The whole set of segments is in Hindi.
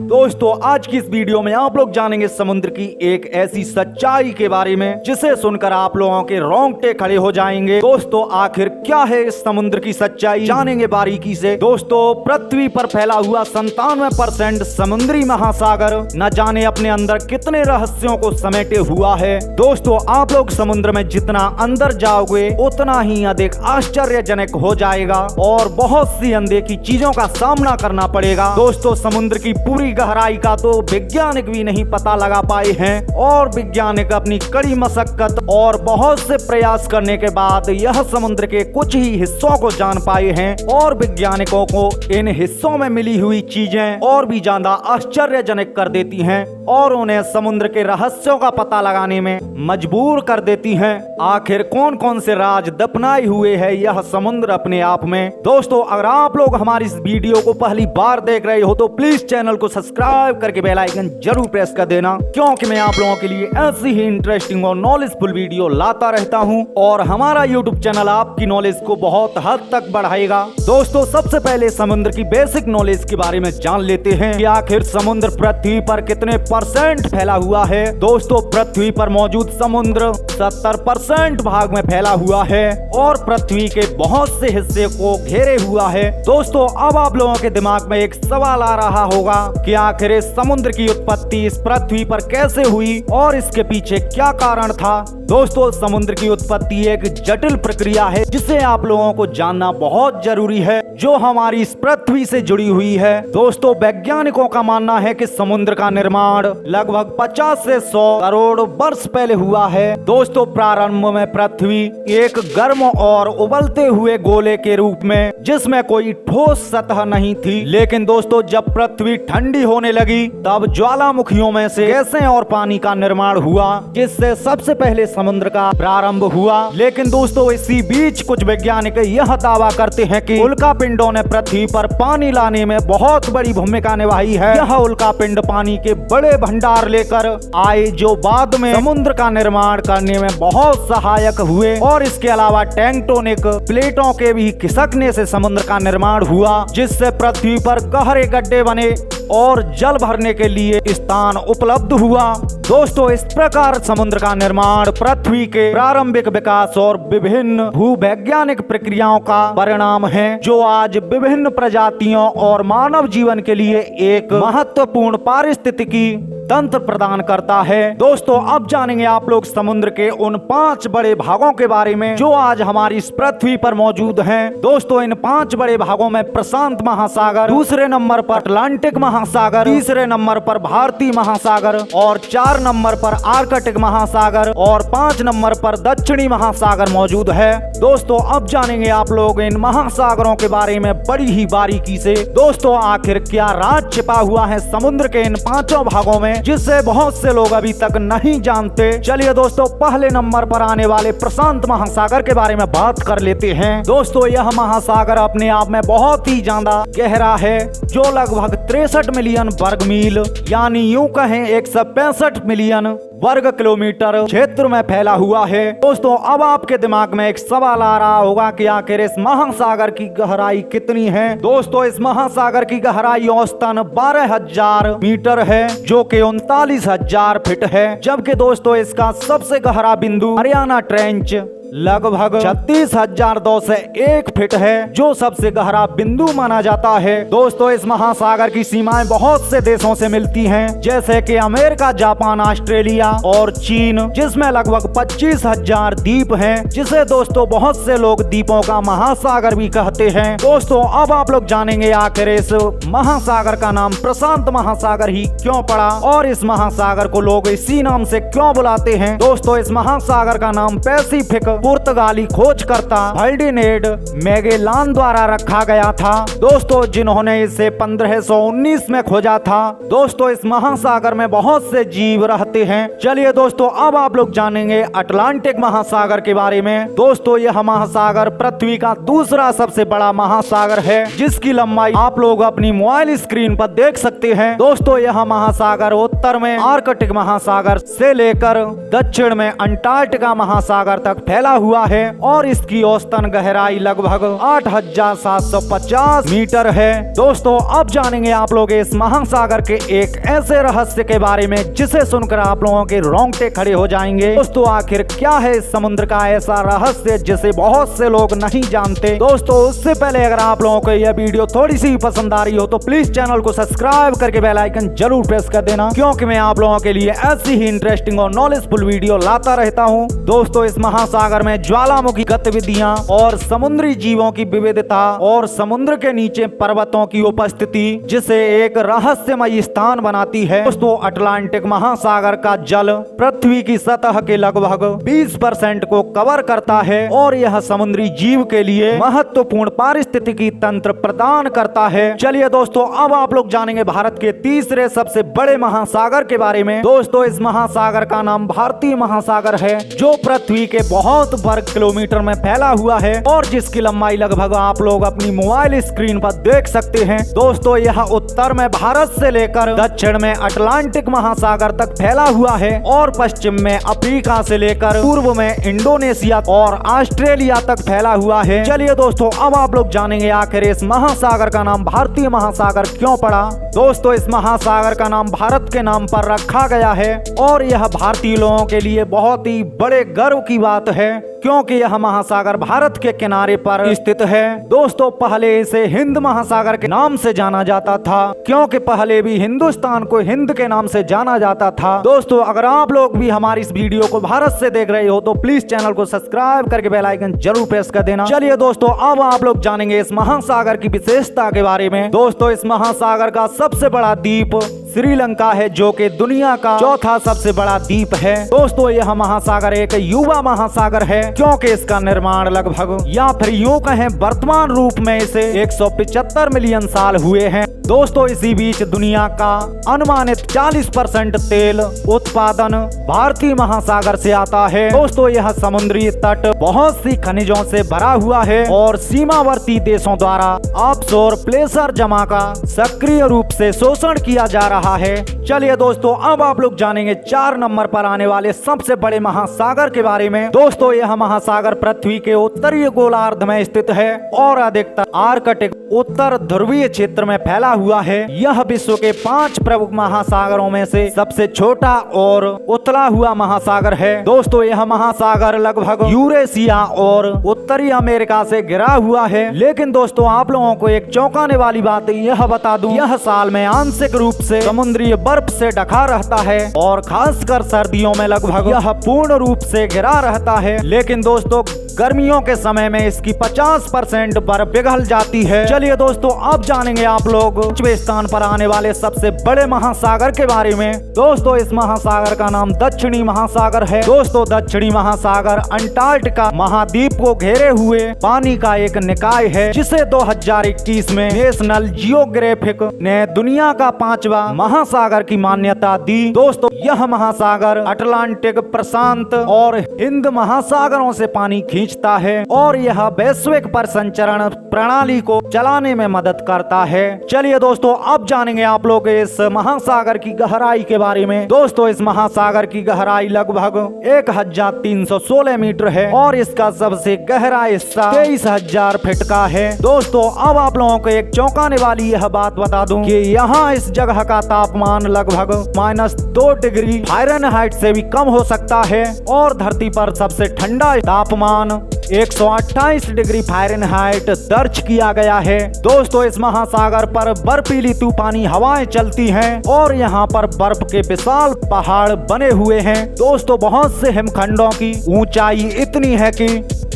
दोस्तों आज की इस वीडियो में आप लोग जानेंगे समुद्र की एक ऐसी सच्चाई के बारे में जिसे सुनकर आप लोगों के रोंगटे खड़े हो जाएंगे। दोस्तों आखिर क्या है इस समुद्र की सच्चाई, जानेंगे बारीकी से। दोस्तों पृथ्वी पर फैला हुआ 97% समुद्री महासागर न जाने अपने अंदर कितने रहस्यों को समेटे हुआ है। दोस्तों आप लोग समुद्र में जितना अंदर जाओगे उतना ही अधिक आश्चर्यजनक हो जाएगा और बहुत सी अनदेखी चीजों का सामना करना पड़ेगा। दोस्तों समुद्र की पूरी गहराई का तो वैज्ञानिक भी नहीं पता लगा पाए हैं और वैज्ञानिक अपनी कड़ी मशक्कत और बहुत से प्रयास करने के बाद यह समुद्र के कुछ ही हिस्सों को जान पाए हैं और वैज्ञानिकों को इन हिस्सों में मिली हुई चीजें और भी ज्यादा आश्चर्यजनक कर देती हैं और उन्हें समुद्र के रहस्यों का पता लगाने में मजबूर कर देती हैं। आखिर कौन कौन से राज दफनाए हुए है यह समुद्र अपने आप में। दोस्तों अगर आप लोग हमारी इस वीडियो को पहली बार देख रहे हो तो प्लीज चैनल को सब्सक्राइब करके बेल आइकन जरूर प्रेस कर देना, क्योंकि मैं आप लोगों के लिए ऐसी ही इंटरेस्टिंग और नॉलेजफुल वीडियो लाता रहता हूं और हमारा यूट्यूब चैनल आपकी नॉलेज को बहुत हद तक बढ़ाएगा। दोस्तों सबसे पहले समुद्र की बेसिक नॉलेज के बारे में जान लेते हैं कि आखिर समुद्र पृथ्वी पर कितने परसेंट फैला हुआ है। दोस्तों पृथ्वी पर मौजूद समुद्र 70% भाग में फैला हुआ है और पृथ्वी के बहुत से हिस्से को घेरे हुआ है। दोस्तों अब आप लोगों के दिमाग में एक सवाल आ रहा होगा कि आखिर इस समुद्र की उत्पत्ति इस पृथ्वी पर कैसे हुई और इसके पीछे क्या कारण था। दोस्तों समुद्र की उत्पत्ति एक जटिल प्रक्रिया है जिसे आप लोगों को जानना बहुत जरूरी है, जो हमारी इस पृथ्वी से जुड़ी हुई है। दोस्तों वैज्ञानिकों का मानना है कि समुद्र का निर्माण लगभग 50 से 100 करोड़ वर्ष पहले हुआ है। दोस्तों प्रारंभ में पृथ्वी एक गर्म और उबलते हुए गोले के रूप में जिसमें कोई ठोस सतह नहीं थी, लेकिन दोस्तों जब पृथ्वी ठंडी होने लगी तब ज्वालामुखियों में से गैसें और पानी का निर्माण हुआ, जिससे सबसे पहले समुद्र का प्रारंभ हुआ। लेकिन दोस्तों इसी बीच कुछ वैज्ञानिक यह दावा करते हैं कि उल्कापिंडों ने पृथ्वी पर पानी लाने में बहुत बड़ी भूमिका निभाई है। यह उल्कापिंड पानी के बड़े भंडार लेकर आए जो बाद में समुद्र का निर्माण करने में बहुत सहायक हुए और इसके अलावा टेक्टोनिक प्लेटों के भी खिसकने से समुद्र का निर्माण हुआ, जिससे पृथ्वी पर गहरे गड्ढे बने और जल भरने के लिए स्थान उपलब्ध हुआ। दोस्तों इस प्रकार समुद्र का निर्माण पृथ्वी के प्रारंभिक विकास और विभिन्न भूवैज्ञानिक प्रक्रियाओं का परिणाम है, जो आज विभिन्न प्रजातियों और मानव जीवन के लिए एक महत्वपूर्ण पारिस्थितिकी तंत्र प्रदान करता है। दोस्तों अब जानेंगे आप लोग समुद्र के उन 5 बड़े भागों के बारे में जो आज हमारी इस पृथ्वी पर मौजूद हैं। दोस्तों इन 5 बड़े भागों में प्रशांत महासागर, दूसरे नंबर पर अटलांटिक महासागर, तीसरे नंबर पर भारतीय महासागर और 4 नंबर पर आर्कटिक महासागर और 5 नंबर पर दक्षिणी महासागर मौजूद है। दोस्तों अब जानेंगे आप लोग इन महासागरों के बारे में बड़ी ही बारीकी से। दोस्तों आखिर क्या राज छिपा हुआ है समुद्र के इन 5 भागों में जिससे बहुत से लोग अभी तक नहीं जानते। चलिए दोस्तों पहले नंबर पर आने वाले प्रशांत महासागर के बारे में बात कर लेते हैं। दोस्तों यह महासागर अपने आप में बहुत ही ज्यादा गहरा है, जो लगभग 63 मिलियन वर्ग मील यानी यूं कहें 165 मिलियन वर्ग किलोमीटर क्षेत्र में फैला हुआ है। दोस्तों अब आपके दिमाग में एक सवाल आ रहा होगा कि आखिर इस महासागर की गहराई कितनी है। दोस्तों इस महासागर की गहराई औसतन 12,000 मीटर है, जो कि 39,000 फीट है, जबकि दोस्तों इसका सबसे गहरा बिंदु हरियाणा ट्रेंच लगभग 36,201 फीट है, जो सबसे गहरा बिंदु माना जाता है। दोस्तों इस महासागर की सीमाएं बहुत से देशों से मिलती हैं, जैसे कि अमेरिका, जापान, ऑस्ट्रेलिया और चीन, जिसमें लगभग 25,000 द्वीप हैं, जिसे दोस्तों बहुत से लोग द्वीपों का महासागर भी कहते हैं। दोस्तों अब आप लोग जानेंगे आखिर इस महासागर का नाम प्रशांत महासागर ही क्यों पड़ा और इस महासागर को लोग इसी नाम से क्यों बुलाते हैं। दोस्तों इस महासागर का नाम पैसिफिक पुर्तगाली खोजकर्ता फर्डिनेंड मैगेलान द्वारा रखा गया था। दोस्तों जिन्होंने इसे 1519 में खोजा था। दोस्तों इस महासागर में बहुत से जीव रहते हैं। चलिए दोस्तों अब आप लोग जानेंगे अटलांटिक महासागर के बारे में। दोस्तों यह महासागर पृथ्वी का दूसरा सबसे बड़ा महासागर है, जिसकी लंबाई आप लोग अपनी मोबाइल स्क्रीन पर देख सकते हैं। दोस्तों यह महासागर उत्तर में आर्कटिक महासागर से लेकर दक्षिण में अंटार्कटिका महासागर तक फैला फैला हुआ है और इसकी औसतन गहराई लगभग 8,750 मीटर है। दोस्तों अब जानेंगे आप लोग इस महासागर के एक ऐसे रहस्य के बारे में जिसे सुनकर आप लोगों के रोंगटे खड़े हो जाएंगे। दोस्तों आखिर क्या है इस समुद्र का ऐसा रहस्य जिसे बहुत से लोग नहीं जानते। दोस्तों उससे पहले अगर आप लोगों को यह वीडियो थोड़ी सी पसंद आ रही हो तो प्लीज चैनल को सब्सक्राइब करके बेल आइकन जरूर प्रेस कर देना, क्योंकि मैं आप लोगों के लिए ऐसी ही इंटरेस्टिंग और नॉलेजफुल वीडियो लाता रहता हूं। दोस्तों इस महासागर में ज्वालामुखी गतिविधियां और समुद्री जीवों की विविधता और समुद्र के नीचे पर्वतों की उपस्थिति जिसे एक रहस्यमय स्थान बनाती है। दोस्तों अटलांटिक महासागर का जल पृथ्वी की सतह के लगभग 20% को कवर करता है और यह समुद्री जीव के लिए महत्वपूर्ण पारिस्थितिकी तंत्र प्रदान करता है। चलिए दोस्तों अब आप लोग जानेंगे भारत के तीसरे सबसे बड़े महासागर के बारे में। दोस्तों इस महासागर का नाम भारतीय महासागर है जो पृथ्वी के बहुत वर्ग किलोमीटर में फैला हुआ है और जिसकी लंबाई लगभग आप लोग अपनी मोबाइल स्क्रीन पर देख सकते हैं। दोस्तों यह उत्तर में भारत से लेकर दक्षिण में अटलांटिक महासागर तक फैला हुआ है और पश्चिम में अफ्रीका से लेकर पूर्व में इंडोनेशिया और ऑस्ट्रेलिया तक फैला हुआ है। चलिए दोस्तों अब आप लोग जानेंगे आखिर इस महासागर का नाम भारतीय महासागर क्यों पड़ा। दोस्तों इस महासागर का नाम भारत के नाम पर रखा गया है और यह भारतीय लोगों के लिए बहुत ही बड़े गर्व की बात है क्योंकि यह महासागर भारत के किनारे पर स्थित है। दोस्तों पहले इसे हिंद महासागर के नाम से जाना जाता था क्योंकि पहले भी हिंदुस्तान को हिंद के नाम से जाना जाता था। दोस्तों अगर आप लोग भी हमारी इस वीडियो को भारत से देख रहे हो तो प्लीज चैनल को सब्सक्राइब करके बेल आइकन जरूर प्रेस कर देना। चलिए दोस्तों अब आप लोग जानेंगे इस महासागर की विशेषता के बारे में। दोस्तों इस महासागर का सबसे बड़ा द्वीप श्रीलंका है जो कि दुनिया का चौथा सबसे बड़ा द्वीप है। दोस्तों यह महासागर एक युवा महासागर है क्योंकि इसका निर्माण लगभग या फिर यूं कहें वर्तमान रूप में इसे 175 मिलियन साल हुए हैं। दोस्तों इसी बीच दुनिया का अनुमानित 40% तेल उत्पादन भारतीय महासागर से आता है। दोस्तों यह समुद्री तट बहुत सी खनिजों से भरा हुआ है और सीमावर्ती देशों द्वारा ऑफशोर प्लेसर जमा का सक्रिय रूप से शोषण किया जा रहा है। चलिए दोस्तों अब आप लोग जानेंगे 4 नंबर पर आने वाले सबसे बड़े महासागर के बारे में। दोस्तों यह महासागर पृथ्वी के उत्तरीय गोलार्ध में स्थित है और अधिकतर आर्कटिक उत्तर ध्रुवीय क्षेत्र में फैला हुआ है। यह विश्व के 5 प्रमुख महासागरों में से सबसे छोटा और उतला हुआ महासागर है। दोस्तों यह महासागर लगभग यूरेशिया और उत्तरी अमेरिका से घिरा हुआ है। लेकिन दोस्तों आप लोगों को एक चौंकाने वाली बात यह बता दूं, यह साल में आंशिक रूप से समुद्री बर्फ से ढका रहता है और खासकर सर्दियों में लगभग यह पूर्ण रूप से घिरा रहता है। लेकिन दोस्तों गर्मियों के समय में इसकी 50% बर्फ पिघल जाती है। चलिए दोस्तों अब जानेंगे आप लोग 5वें स्थान पर आने वाले सबसे बड़े महासागर के बारे में। दोस्तों इस महासागर का नाम दक्षिणी महासागर है। दोस्तों दक्षिणी महासागर अंटार्कटिका महाद्वीप को घेरे हुए पानी का एक निकाय है जिसे 2021 में नेशनल जियोग्राफिक ने दुनिया का 5वां महासागर की मान्यता दी। दोस्तों यह महासागर अटलांटिक, प्रशांत और हिंद महासागरों से पानी खींचता है और यह वैश्विक परिसंचरण प्रणाली को चलाने में मदद करता है। चलिए दोस्तों अब जानेंगे आप लोग इस महासागर की गहराई के बारे में। दोस्तों इस महासागर की गहराई लगभग 1316 मीटर है और इसका सबसे गहरा हिस्सा 23,000 फीट का है। दोस्तों अब आप लोगों को एक चौंकाने वाली यह बात बता दूं कि यहाँ इस जगह का तापमान लगभग -2 डिग्री फ़ारेनहाइट से भी कम हो सकता है और धरती पर सबसे ठंडा तापमान 128 डिग्री फ़ारेनहाइट दर्ज किया गया है। दोस्तों इस महासागर पर बर्फीली तूफानी हवाएं चलती हैं और यहाँ पर बर्फ के विशाल पहाड़ बने हुए हैं। दोस्तों बहुत से हिमखंडों की ऊंचाई इतनी है कि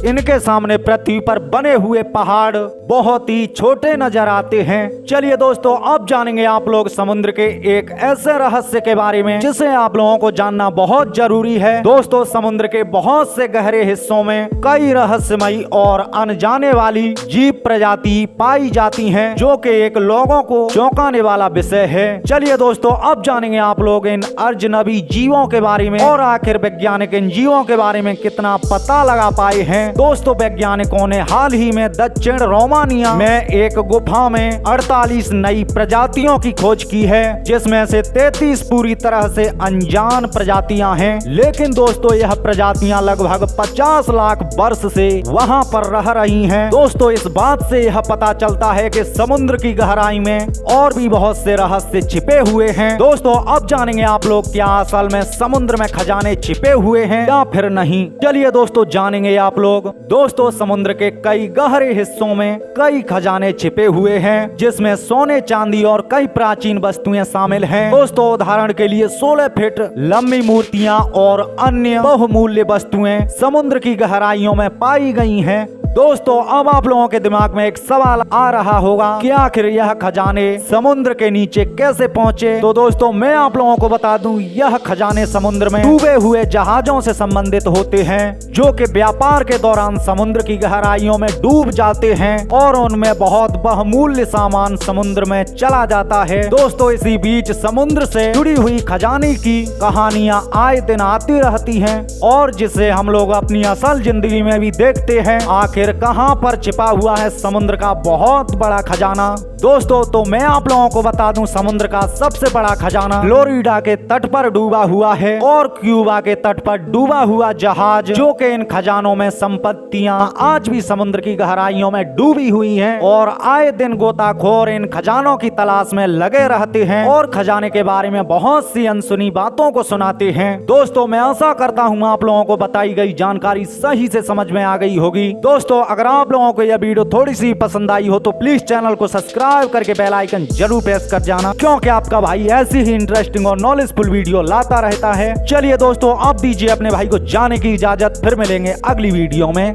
इनके सामने पृथ्वी पर बने हुए पहाड़ बहुत ही छोटे नजर आते हैं। चलिए दोस्तों अब जानेंगे आप लोग समुद्र के एक ऐसे रहस्य के बारे में जिसे आप लोगों को जानना बहुत जरूरी है। दोस्तों समुद्र के बहुत से गहरे हिस्सों में कई रहस्यमयी और अनजाने वाली जीव प्रजाति पाई जाती हैं जो कि एक लोगों को चौंकाने वाला विषय है। चलिए दोस्तों अब जानेंगे आप लोग इन अजनबी जीवों के बारे में और आखिर वैज्ञानिक इन जीवों के बारे में कितना पता लगा पाए हैं। दोस्तों वैज्ञानिकों ने हाल ही में दक्षिण रोमानिया में एक गुफा में 48 नई प्रजातियों की खोज की है, जिसमें से 33 पूरी तरह से अनजान प्रजातियां हैं। लेकिन दोस्तों यह प्रजातियां लगभग 50 लाख वर्ष से वहां पर रह रही हैं। दोस्तों इस बात से यह पता चलता है कि समुद्र की गहराई में और भी बहुत से रहस्य छिपे हुए हैं। दोस्तों अब जानेंगे आप लोग क्या असल में समुद्र में खजाने छिपे हुए हैं या फिर नहीं। चलिए दोस्तों जानेंगे आप लोग। दोस्तों समुद्र के कई गहरे हिस्सों में कई खजाने छिपे हुए हैं, जिसमें सोने चांदी और कई प्राचीन वस्तुएं शामिल हैं। दोस्तों उदाहरण के लिए 16 फीट लंबी मूर्तियां और अन्य बहुमूल्य वस्तुएं समुद्र की गहराइयों में पाई गई हैं। दोस्तों अब आप लोगों के दिमाग में एक सवाल आ रहा होगा कि आखिर यह खजाने समुद्र के नीचे कैसे पहुंचे। तो दोस्तों मैं आप लोगों को बता दूं, यह खजाने समुद्र में डूबे हुए जहाजों से संबंधित होते हैं, जो कि व्यापार के दौरान समुद्र की गहराइयों में डूब जाते हैं और उनमें बहुत बहुमूल्य सामान समुद्र में चला जाता है। दोस्तों इसी बीच समुद्र से जुड़ी हुई खजाने की कहानियां आए दिन आती रहती हैं और जिसे हम लोग अपनी असल जिंदगी में भी देखते हैं। आखिर कहां पर छिपा हुआ है समुद्र का बहुत बड़ा खजाना। दोस्तों तो मैं आप लोगों को बता दूं, समुद्र का सबसे बड़ा खजाना फ्लोरिडा के तट पर डूबा हुआ है और क्यूबा के तट पर डूबा हुआ जहाज, जो कि इन खजानों में संपत्तियां आज भी समुद्र की गहराइयों में डूबी हुई हैं और आए दिन गोताखोर इन खजानों की तलाश में लगे रहते हैं और खजाने के बारे में बहुत सी अनसुनी बातों को सुनाते हैं। दोस्तों मैं आशा करता हूँ आप लोगों को बताई गई जानकारी सही से समझ में आ गई होगी। दोस्तों अगर आप लोगों को यह वीडियो थोड़ी सी पसंद आई हो तो प्लीज चैनल को सब्सक्राइब करके बेल आइकन जरूर प्रेस कर जाना, क्योंकि आपका भाई ऐसी ही इंटरेस्टिंग और नॉलेजफुल वीडियो लाता रहता है। चलिए दोस्तों अब दीजिए अपने भाई को जाने की इजाजत, फिर मिलेंगे अगली वीडियो में।